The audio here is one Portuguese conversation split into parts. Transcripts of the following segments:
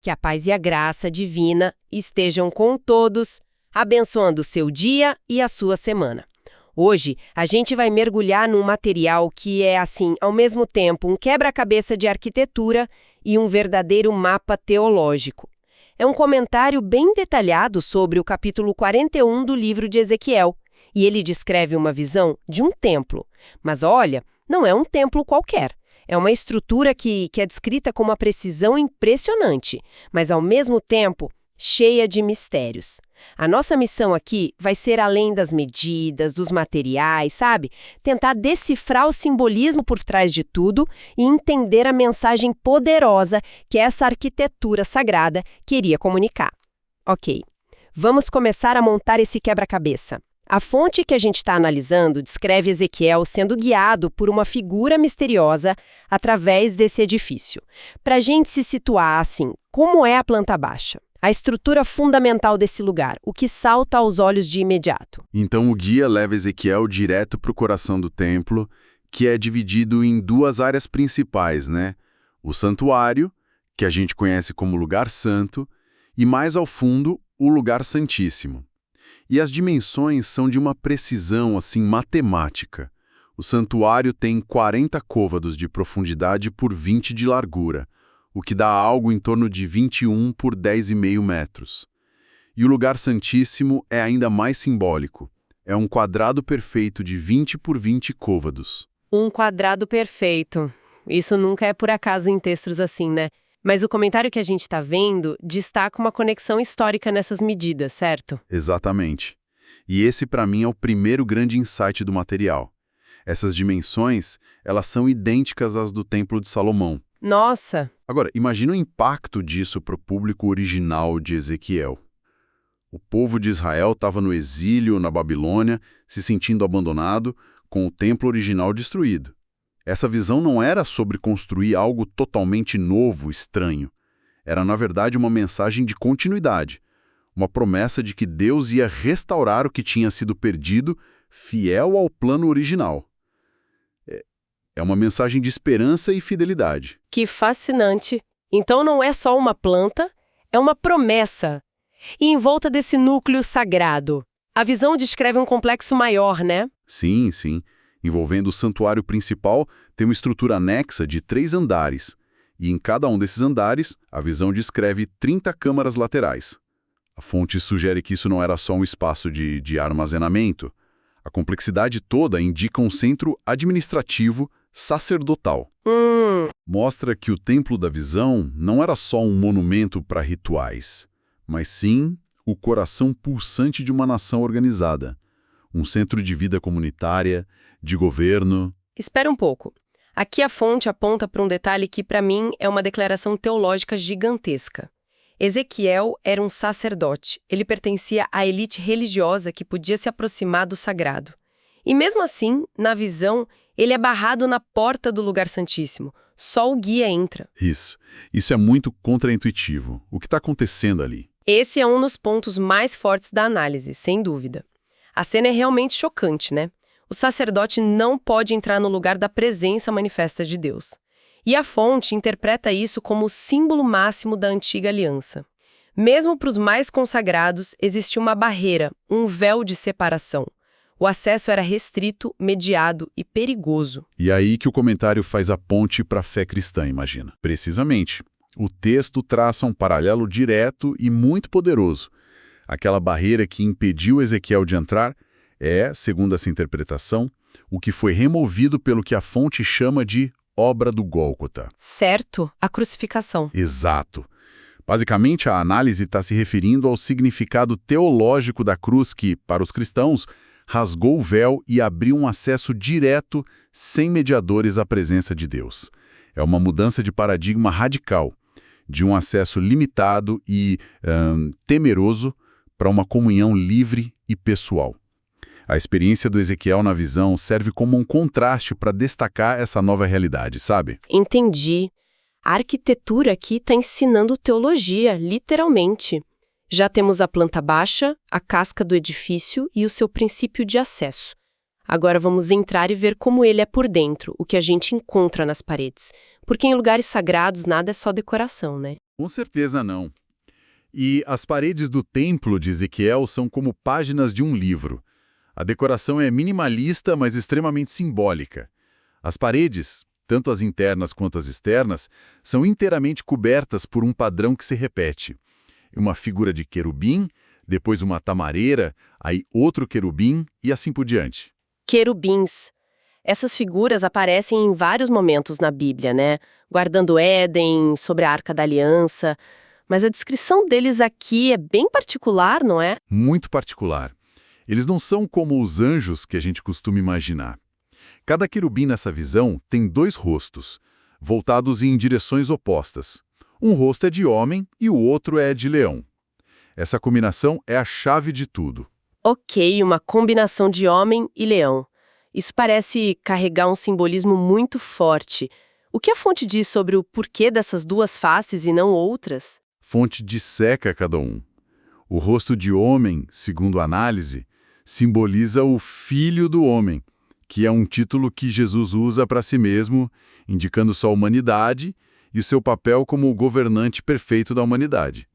Que a paz e a graça divina estejam com todos, abençoando o seu dia e a sua semana. Hoje, a gente vai mergulhar num material que é, assim, ao mesmo tempo um quebra-cabeça de arquitetura e um verdadeiro mapa teológico. É um comentário bem detalhado sobre o capítulo 41 do livro de Ezequiel, e ele descreve uma visão de um templo. Mas olha, não é um templo qualquer. É uma estrutura que é descrita com uma precisão impressionante, mas ao mesmo tempo cheia de mistérios. A nossa missão aqui vai ser além das medidas, dos materiais, sabe? Tentar decifrar o simbolismo por trás de tudo e entender a mensagem poderosa que essa arquitetura sagrada queria comunicar. Ok, vamos começar a montar esse quebra-cabeça. A fonte que a gente está analisando descreve Ezequiel sendo guiado por uma figura misteriosa através desse edifício. Para a gente se situar assim, como é a planta baixa? A estrutura fundamental desse lugar, o que salta aos olhos de imediato. Então o guia leva Ezequiel direto para o coração do templo, que é dividido em duas áreas principais, né? O santuário, que a gente conhece como lugar santo, e mais ao fundo, o lugar santíssimo. E as dimensões são de uma precisão, assim, matemática. O santuário tem 40 côvados de profundidade por 20 de largura, o que dá algo em torno de 21 por 10,5 metros. E o lugar santíssimo é ainda mais simbólico. É um quadrado perfeito de 20 por 20 côvados. Um quadrado perfeito. Isso nunca é por acaso em textos assim, né? Mas o comentário que a gente está vendo destaca uma conexão histórica nessas medidas, certo? Exatamente. E esse, para mim, é o primeiro grande insight do material. Essas dimensões, elas são idênticas às do Templo de Salomão. Nossa! Agora, imagina o impacto disso para o público original de Ezequiel. O povo de Israel estava no exílio na Babilônia, se sentindo abandonado, com o templo original destruído. Essa visão não era sobre construir algo totalmente novo, estranho. Era, na verdade, uma mensagem de continuidade, uma promessa de que Deus ia restaurar o que tinha sido perdido, fiel ao plano original. É uma mensagem de esperança e fidelidade. Que fascinante! Então não é só uma planta, é uma promessa. E em volta desse núcleo sagrado, a visão descreve um complexo maior, né? Sim, sim. Envolvendo o santuário principal, tem uma estrutura anexa de 3 andares. E em cada um desses andares, a visão descreve 30 câmaras laterais. A fonte sugere que isso não era só um espaço de armazenamento. A complexidade toda indica um centro administrativo sacerdotal. Mostra que o Templo da Visão não era só um monumento para rituais, mas sim o coração pulsante de uma nação organizada. Um centro de vida comunitária, de governo. Espera um pouco. Aqui a fonte aponta para um detalhe que, para mim, é uma declaração teológica gigantesca. Ezequiel era um sacerdote. Ele pertencia à elite religiosa que podia se aproximar do sagrado. E mesmo assim, na visão, ele é barrado na porta do lugar santíssimo. Só o guia entra. Isso é muito contraintuitivo. O que está acontecendo ali? Esse é um dos pontos mais fortes da análise, sem dúvida. A cena é realmente chocante, né? O sacerdote não pode entrar no lugar da presença manifesta de Deus. E a fonte interpreta isso como o símbolo máximo da antiga aliança. Mesmo para os mais consagrados, existia uma barreira, um véu de separação. O acesso era restrito, mediado e perigoso. E aí que o comentário faz a ponte para a fé cristã, imagina. Precisamente. O texto traça um paralelo direto e muito poderoso. Aquela barreira que impediu Ezequiel de entrar é, segundo essa interpretação, o que foi removido pelo que a fonte chama de obra do Gólgota. Certo, a crucificação. Exato. Basicamente, a análise está se referindo ao significado teológico da cruz que, para os cristãos, rasgou o véu e abriu um acesso direto, sem mediadores, à presença de Deus. É uma mudança de paradigma radical, de um acesso limitado e temeroso para uma comunhão livre e pessoal. A experiência do Ezequiel na visão serve como um contraste para destacar essa nova realidade, sabe? Entendi. A arquitetura aqui está ensinando teologia, literalmente. Já temos a planta baixa, a casca do edifício e o seu princípio de acesso. Agora vamos entrar e ver como ele é por dentro, o que a gente encontra nas paredes. Porque em lugares sagrados nada é só decoração, né? Com certeza não. E as paredes do templo de Ezequiel são como páginas de um livro. A decoração é minimalista, mas extremamente simbólica. As paredes, tanto as internas quanto as externas, são inteiramente cobertas por um padrão que se repete. Uma figura de querubim, depois uma tamareira, aí outro querubim e assim por diante. Querubins. Essas figuras aparecem em vários momentos na Bíblia, né? Guardando Éden, sobre a Arca da Aliança. Mas a descrição deles aqui é bem particular, não é? Muito particular. Eles não são como os anjos que a gente costuma imaginar. Cada querubim nessa visão tem dois rostos, voltados em direções opostas. Um rosto é de homem e o outro é de leão. Essa combinação é a chave de tudo. Ok, uma combinação de homem e leão. Isso parece carregar um simbolismo muito forte. O que a fonte diz sobre o porquê dessas duas faces e não outras? Fonte disseca cada um. O rosto de homem, segundo a análise, simboliza o Filho do Homem, que é um título que Jesus usa para si mesmo, indicando sua humanidade e o seu papel como o governante perfeito da humanidade.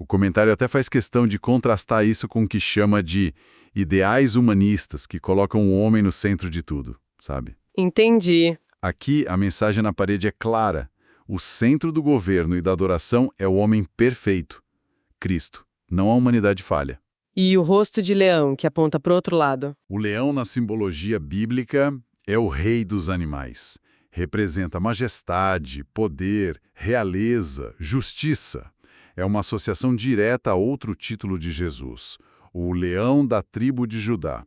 O comentário até faz questão de contrastar isso com o que chama de ideais humanistas, que colocam o homem no centro de tudo, sabe? Entendi. Aqui, a mensagem na parede é clara. O centro do governo e da adoração é o homem perfeito, Cristo, não a humanidade falha. E o rosto de leão, que aponta para o outro lado? O leão, na simbologia bíblica, é o rei dos animais. Representa majestade, poder, realeza, justiça. É uma associação direta a outro título de Jesus, o leão da tribo de Judá.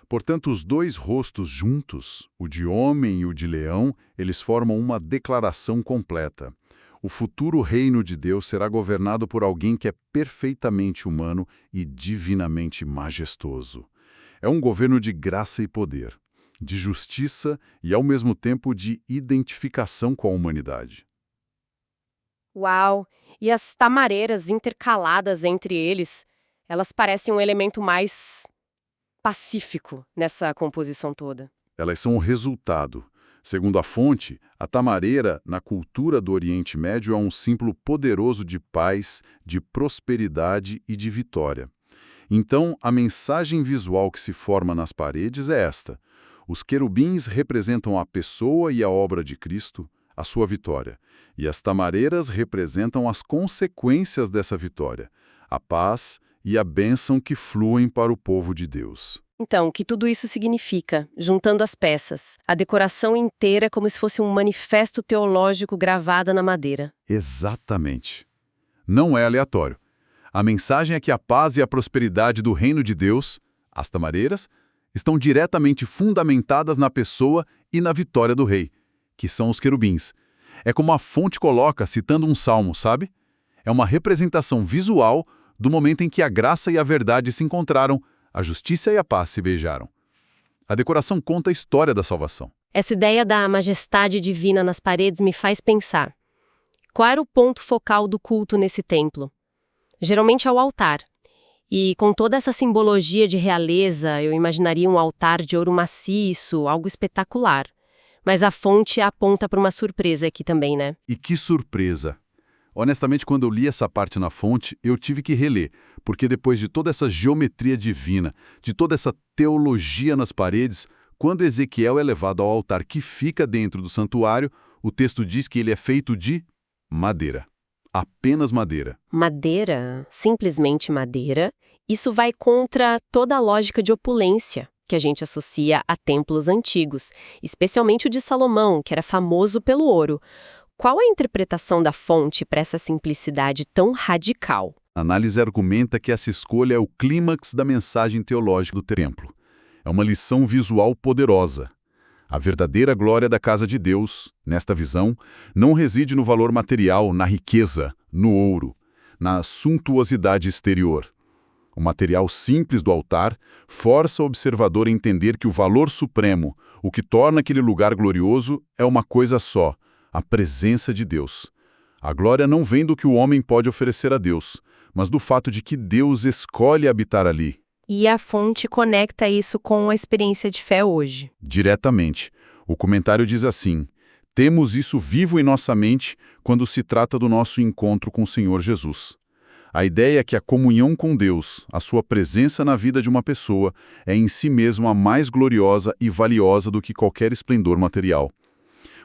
Portanto, os dois rostos juntos, o de homem e o de leão, eles formam uma declaração completa. O futuro reino de Deus será governado por alguém que é perfeitamente humano e divinamente majestoso. É um governo de graça e poder, de justiça e, ao mesmo tempo, de identificação com a humanidade. Uau! E as tamareiras intercaladas entre eles, elas parecem um elemento mais pacífico nessa composição toda. Elas são o resultado. Segundo a fonte, a tamareira, na cultura do Oriente Médio, é um símbolo poderoso de paz, de prosperidade e de vitória. Então, a mensagem visual que se forma nas paredes é esta. Os querubins representam a pessoa e a obra de Cristo, a sua vitória. E as tamareiras representam as consequências dessa vitória, a paz e a bênção que fluem para o povo de Deus. Então, o que tudo isso significa, juntando as peças, a decoração inteira é como se fosse um manifesto teológico gravado na madeira. Exatamente. Não é aleatório. A mensagem é que a paz e a prosperidade do reino de Deus, as tamareiras, estão diretamente fundamentadas na pessoa e na vitória do rei, que são os querubins. É como a fonte coloca, citando um salmo, sabe? É uma representação visual do momento em que a graça e a verdade se encontraram, a justiça e a paz se beijaram. A decoração conta a história da salvação. Essa ideia da majestade divina nas paredes me faz pensar. Qual era o ponto focal do culto nesse templo? Geralmente é o altar. E com toda essa simbologia de realeza, eu imaginaria um altar de ouro maciço, algo espetacular. Mas a fonte aponta para uma surpresa aqui também, né? E que surpresa! Honestamente, quando eu li essa parte na fonte, eu tive que reler, porque depois de toda essa geometria divina, de toda essa teologia nas paredes, quando Ezequiel é levado ao altar que fica dentro do santuário, o texto diz que ele é feito de madeira. Apenas madeira. Madeira, simplesmente madeira, isso vai contra toda a lógica de opulência que a gente associa a templos antigos, especialmente o de Salomão, que era famoso pelo ouro. Qual a interpretação da fonte para essa simplicidade tão radical? A análise argumenta que essa escolha é o clímax da mensagem teológica do templo. É uma lição visual poderosa. A verdadeira glória da casa de Deus, nesta visão, não reside no valor material, na riqueza, no ouro, na suntuosidade exterior. O material simples do altar força o observador a entender que o valor supremo, o que torna aquele lugar glorioso, é uma coisa só: a presença de Deus. A glória não vem do que o homem pode oferecer a Deus, mas do fato de que Deus escolhe habitar ali. E a fonte conecta isso com a experiência de fé hoje. Diretamente. O comentário diz assim: temos isso vivo em nossa mente quando se trata do nosso encontro com o Senhor Jesus. A ideia é que a comunhão com Deus, a sua presença na vida de uma pessoa, é em si mesma mais gloriosa e valiosa do que qualquer esplendor material.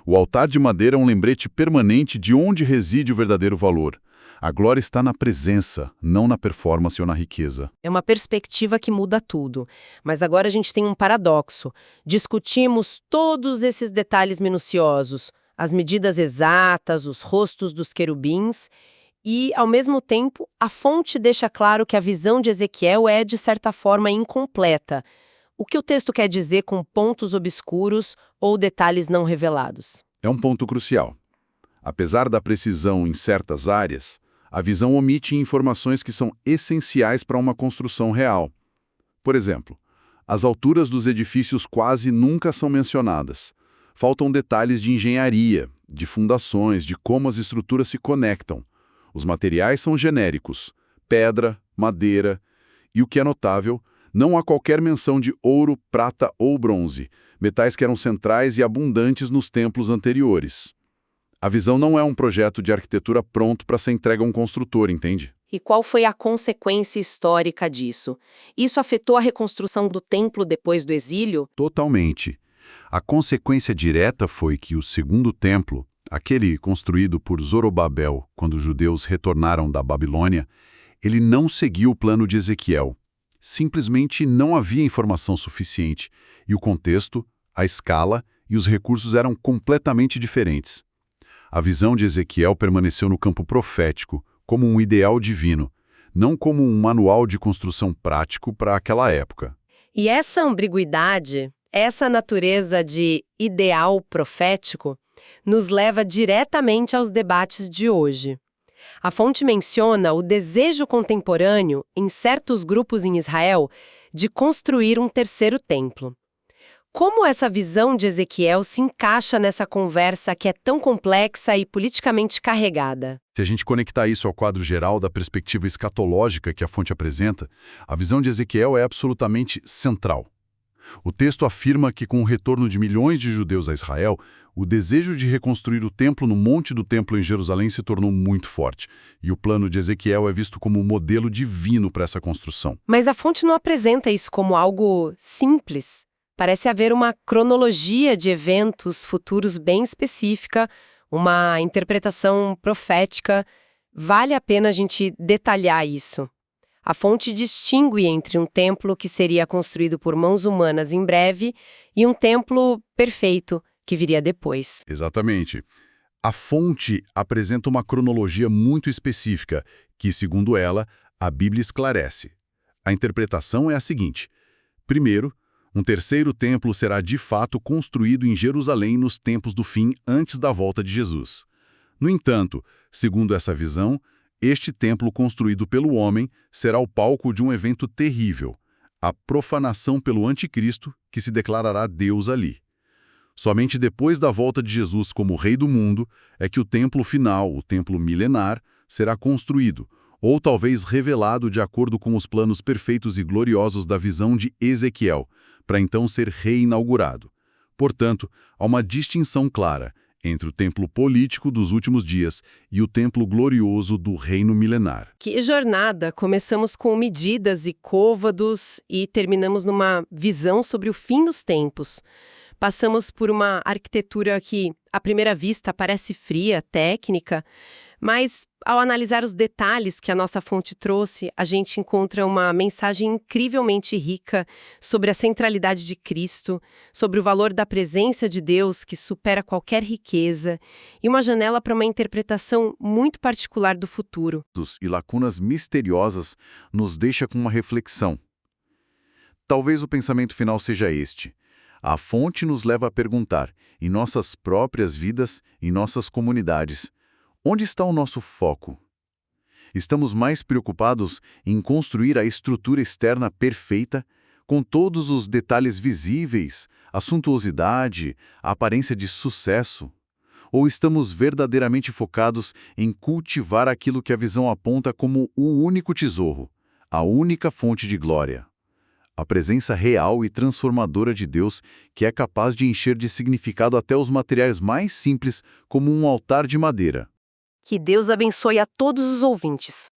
O altar de madeira é um lembrete permanente de onde reside o verdadeiro valor. A glória está na presença, não na performance ou na riqueza. É uma perspectiva que muda tudo. Mas agora a gente tem um paradoxo. Discutimos todos esses detalhes minuciosos, as medidas exatas, os rostos dos querubins, e, ao mesmo tempo, a fonte deixa claro que a visão de Ezequiel é, de certa forma, incompleta. O que o texto quer dizer com pontos obscuros ou detalhes não revelados? É um ponto crucial. Apesar da precisão em certas áreas, a visão omite informações que são essenciais para uma construção real. Por exemplo, as alturas dos edifícios quase nunca são mencionadas. Faltam detalhes de engenharia, de fundações, de como as estruturas se conectam. Os materiais são genéricos: pedra, madeira, e o que é notável, não há qualquer menção de ouro, prata ou bronze, metais que eram centrais e abundantes nos templos anteriores. A visão não é um projeto de arquitetura pronto para ser entregue a um construtor, entende? E qual foi a consequência histórica disso? Isso afetou a reconstrução do templo depois do exílio? Totalmente. A consequência direta foi que o segundo templo, aquele construído por Zorobabel quando os judeus retornaram da Babilônia, ele não seguiu o plano de Ezequiel. Simplesmente não havia informação suficiente, e o contexto, a escala e os recursos eram completamente diferentes. A visão de Ezequiel permaneceu no campo profético, como um ideal divino, não como um manual de construção prático para aquela época. E essa ambiguidade, essa natureza de ideal profético, nos leva diretamente aos debates de hoje. A fonte menciona o desejo contemporâneo, em certos grupos em Israel, de construir um terceiro templo. Como essa visão de Ezequiel se encaixa nessa conversa que é tão complexa e politicamente carregada? Se a gente conectar isso ao quadro geral da perspectiva escatológica que a fonte apresenta, a visão de Ezequiel é absolutamente central. O texto afirma que, com o retorno de milhões de judeus a Israel, o desejo de reconstruir o templo no Monte do Templo em Jerusalém se tornou muito forte, e o plano de Ezequiel é visto como um modelo divino para essa construção. Mas a fonte não apresenta isso como algo simples. Parece haver uma cronologia de eventos futuros bem específica, uma interpretação profética. Vale a pena a gente detalhar isso. A fonte distingue entre um templo que seria construído por mãos humanas em breve e um templo perfeito que viria depois. Exatamente. A fonte apresenta uma cronologia muito específica que, segundo ela, a Bíblia esclarece. A interpretação é a seguinte: primeiro, um terceiro templo será de fato construído em Jerusalém nos tempos do fim, antes da volta de Jesus. No entanto, segundo essa visão, este templo construído pelo homem será o palco de um evento terrível, a profanação pelo anticristo, que se declarará Deus ali. Somente depois da volta de Jesus como Rei do mundo é que o templo final, o templo milenar, será construído, ou talvez revelado de acordo com os planos perfeitos e gloriosos da visão de Ezequiel, para então ser reinaugurado. Portanto, há uma distinção clara entre o templo político dos últimos dias e o templo glorioso do reino milenar. Que jornada! Começamos com medidas e côvados e terminamos numa visão sobre o fim dos tempos. Passamos por uma arquitetura que, à primeira vista, parece fria, técnica, mas, ao analisar os detalhes que a nossa fonte trouxe, a gente encontra uma mensagem incrivelmente rica sobre a centralidade de Cristo, sobre o valor da presença de Deus que supera qualquer riqueza, e uma janela para uma interpretação muito particular do futuro. E lacunas misteriosas nos deixa com uma reflexão. Talvez o pensamento final seja este: a fonte nos leva a perguntar, em nossas próprias vidas, em nossas comunidades, onde está o nosso foco? Estamos mais preocupados em construir a estrutura externa perfeita, com todos os detalhes visíveis, a suntuosidade, a aparência de sucesso? Ou estamos verdadeiramente focados em cultivar aquilo que a visão aponta como o único tesouro, a única fonte de glória? a presença real e transformadora de Deus que é capaz de encher de significado até os materiais mais simples, como um altar de madeira. Que Deus abençoe a todos os ouvintes.